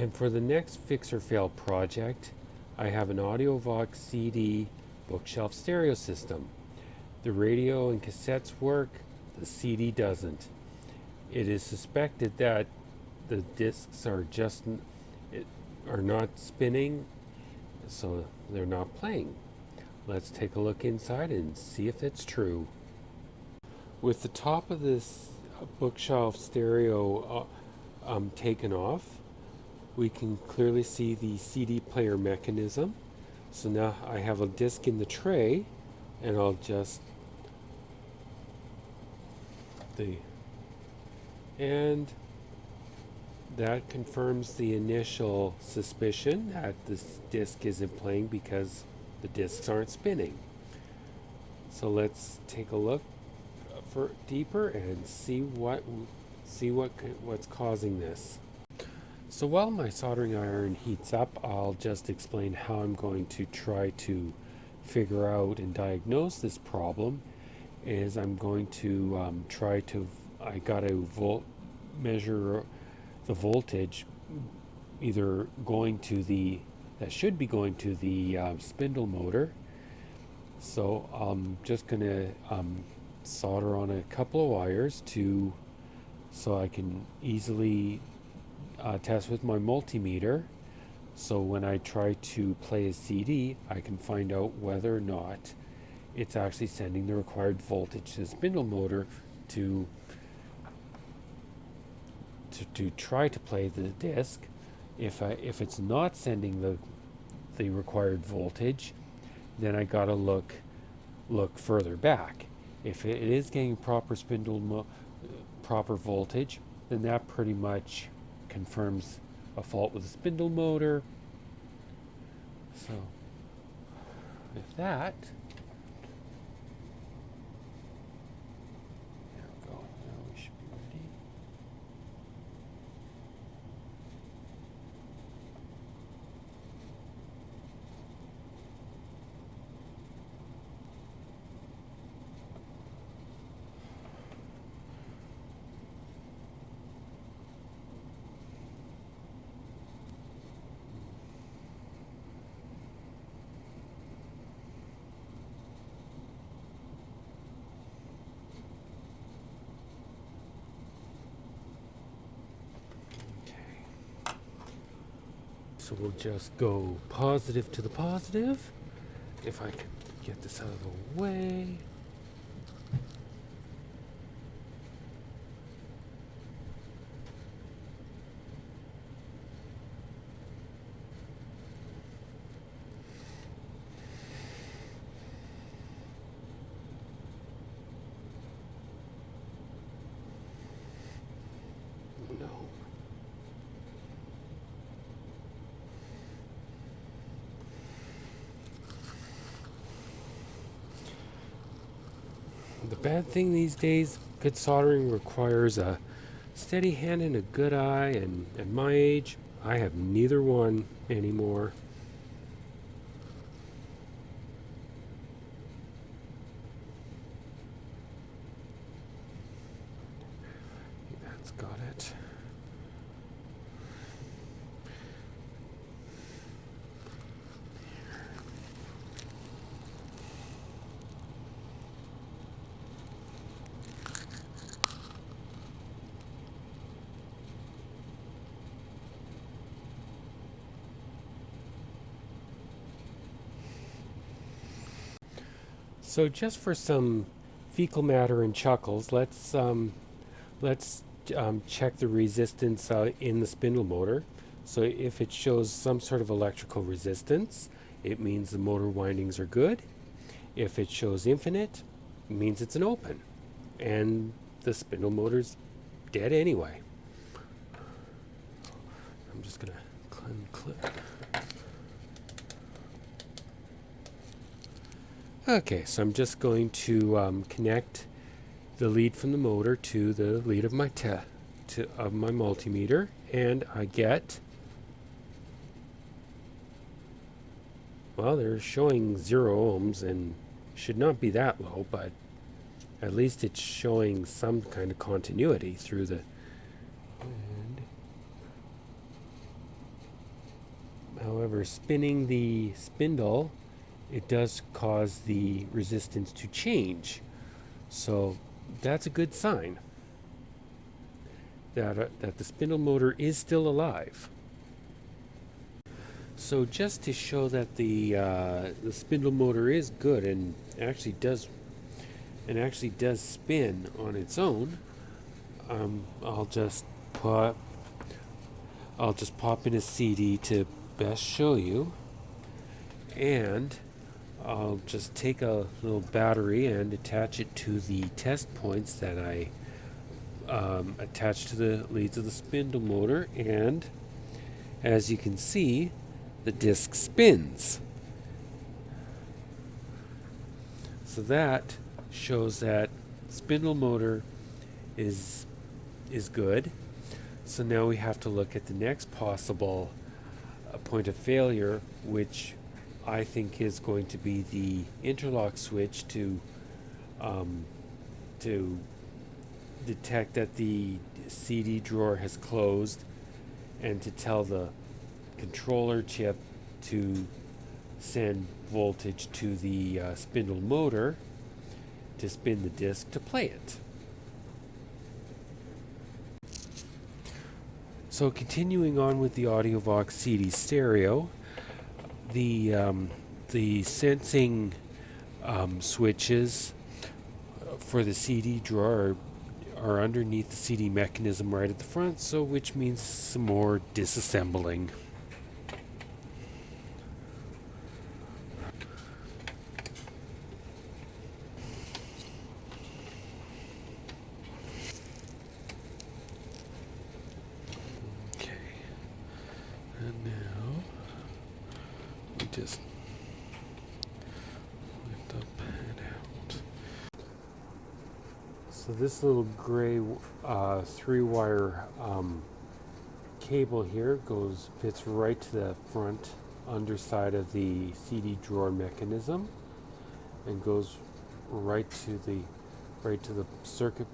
And for the next Fix or Fail project, I have an Audiovox CD bookshelf stereo system. The radio and cassettes work, the CD doesn't. It is suspected that the discs are not spinning, so they're not playing. Let's take a look inside and see if it's true. With the top of this bookshelf stereo taken off, we can clearly see the CD player mechanism. So now I have a disc in the tray, and I'll just and that confirms the initial suspicion that this disc isn't playing because the discs aren't spinning. So let's take a look for deeper and see what's causing this. So while my soldering iron heats up, I'll just explain how I'm going to try to figure out and diagnose this problem. I'm going to I got to measure the voltage either that should be going to the spindle motor. So I'm just going to solder on a couple of wires so I can easily test with my multimeter. So when I try to play a CD, I can find out whether or not it's actually sending the required voltage to the spindle motor to try to play the disc. If it's not sending the required voltage, then I gotta look further back. If it is getting proper proper voltage, then that pretty much confirms a fault with the spindle motor. So with that, there we go. Now we should be ready. So we'll just go positive to the positive. If I can get this out of the way. No. The bad thing these days, good soldering requires a steady hand and a good eye, and at my age, I have neither one anymore. That's got it. So just for some fecal matter and chuckles, let's check the resistance in the spindle motor. So if it shows some sort of electrical resistance, it means the motor windings are good. If it shows infinite, it means it's an open, and the spindle motor's dead anyway. I'm just gonna clip. Okay, so I'm just going to connect the lead from the motor to the lead of my multimeter, and I get, well, they're showing 0 ohms and should not be that low, but at least it's showing some kind of continuity through the. However, spinning the spindle, it does cause the resistance to change. So that's a good sign that the spindle motor is still alive. So just to show that the spindle motor is good and actually does spin on its own, I'll just pop in a CD to best show you, and I'll just take a little battery and attach it to the test points that I attached to the leads of the spindle motor, and as you can see, the disc spins. So that shows that spindle motor is good. So now we have to look at the next possible point of failure, which I think is going to be the interlock switch to detect that the CD drawer has closed, and to tell the controller chip to send voltage to the spindle motor to spin the disc to play it. So continuing on with the Audiovox CD stereo, the sensing switches for the CD drawer are underneath the CD mechanism right at the front, so which means some more disassembling. Okay, and now we just lift up and out. So this little gray 3-wire cable here fits right to the front underside of the CD drawer mechanism and goes right to the circuit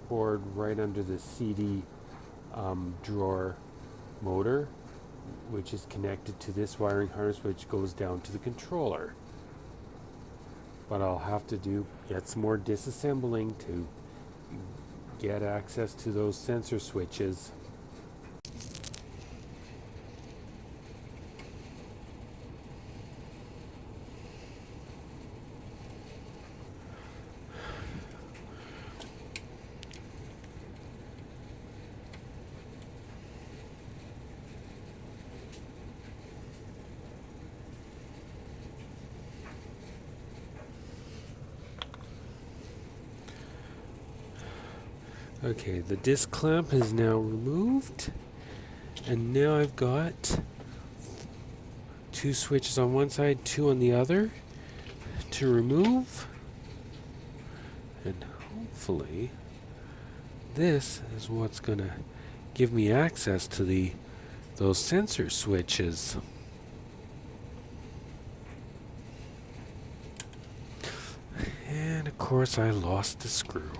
board right under the CD drawer motor, which is connected to this wiring harness, which goes down to the controller. But I'll have to get some more disassembling to get access to those sensor switches. Okay, the disc clamp is now removed, and now I've got 2 switches on one side, 2 on the other to remove, and hopefully this is what's going to give me access to those sensor switches. And of course I lost the screw.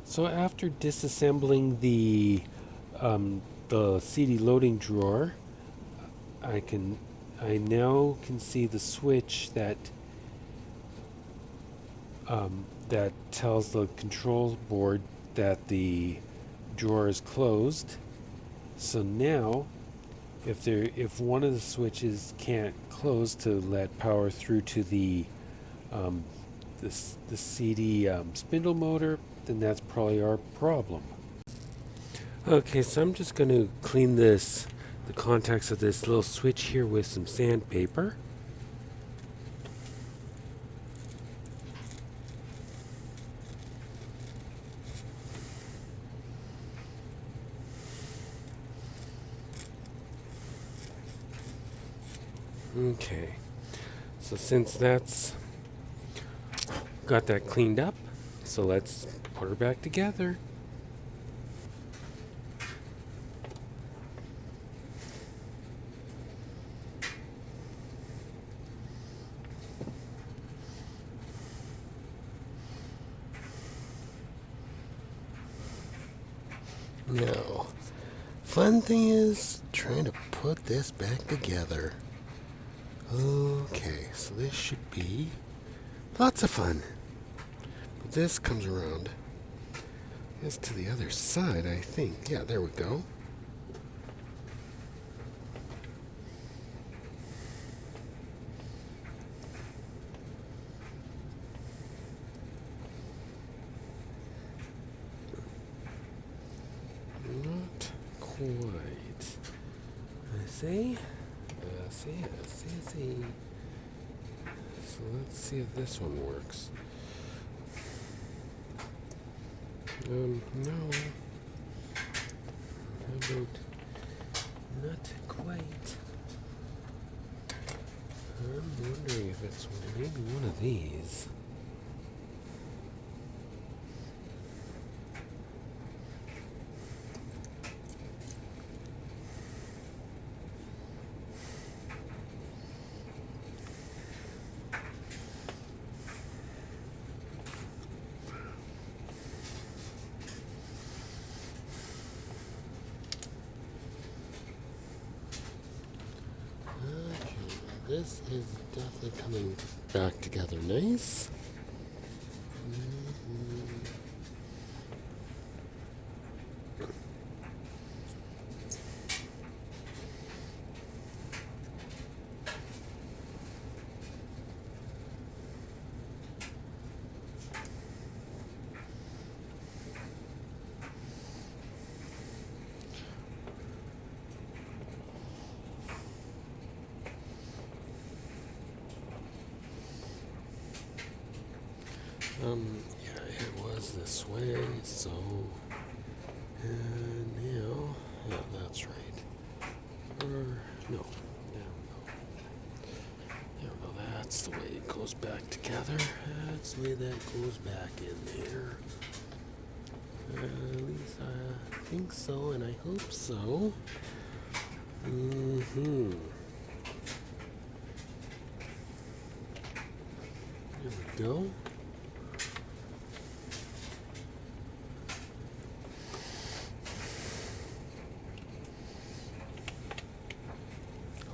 So after disassembling the CD loading drawer, I now can see the switch that tells the control board that the drawer is closed. So now, if one of the switches can't close to let power through to the CD spindle motor, then that's probably our problem. Okay, so I'm just going to clean the contacts of this little switch here with some sandpaper. Okay, so since that's got that cleaned up, so let's put her back together. Now, fun thing is trying to put this back together. Okay, so this should be lots of fun. But this comes around. This to the other side, I think. Yeah, there we go. Not quite. I see. See. So let's see if this one works. No. How about not quite? I'm wondering if it's maybe one of these. This is definitely coming back together nice. Yeah, it was this way, so, and now, yeah, that's right. No, that's the way it goes back together. That's the way that goes back in there. At least I think so, and I hope so. There we go.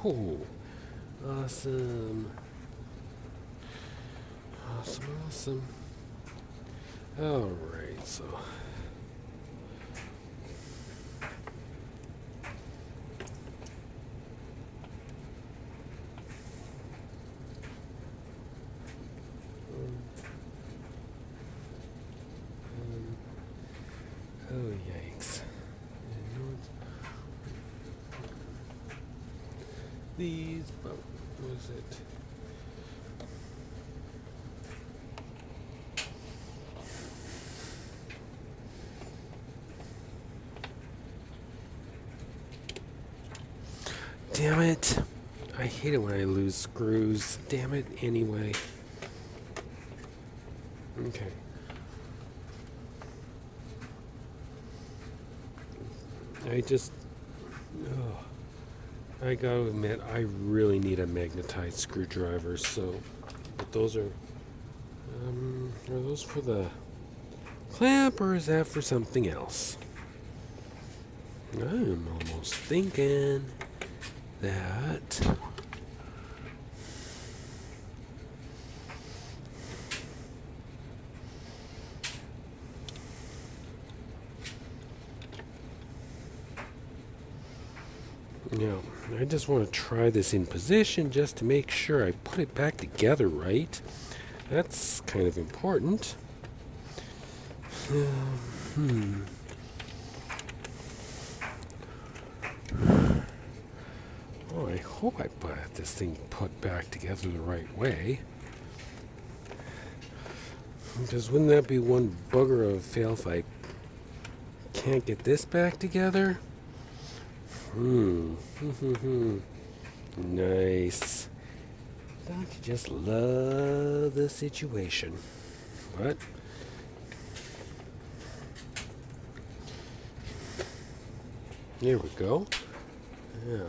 Oh, awesome. All right, so. Oh, yikes. These, but what was it? Damn it. I hate it when I lose screws. Damn it, anyway. Okay. I gotta admit, I really need a magnetized screwdriver, so, but those are those for the clamp, or is that for something else? I'm almost thinking that I just want to try this in position just to make sure I put it back together right. That's kind of important. Oh, I hope I put this thing put back together the right way. Because wouldn't that be one bugger of a fail if I can't get this back together? Nice. Don't you just love the situation? But here we go. Now.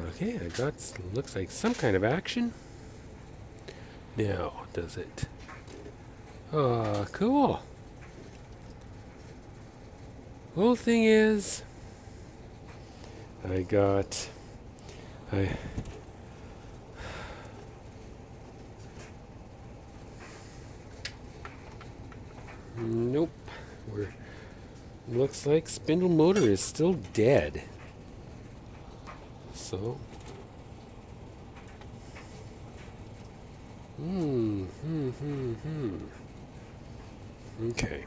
Okay, I got, looks like some kind of action. Now, does it? Cool. Whole thing is, nope. Looks like spindle motor is still dead. So, okay.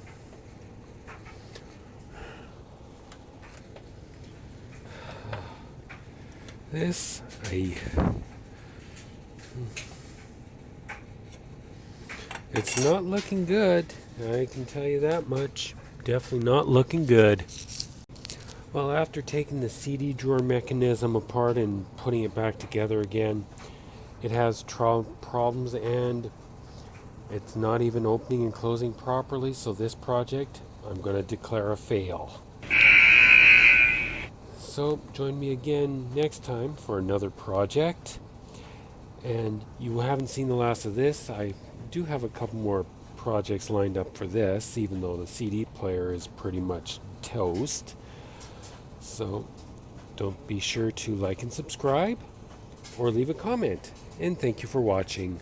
It's not looking good. I can tell you that much. Definitely not looking good. Well, after taking the CD drawer mechanism apart and putting it back together again, it has problems and it's not even opening and closing properly, so this project I'm going to declare a fail. So join me again next time for another project. And you haven't seen the last of this. I do have a couple more projects lined up for this, even though the CD player is pretty much toast. So don't be sure to like and subscribe or leave a comment. And thank you for watching.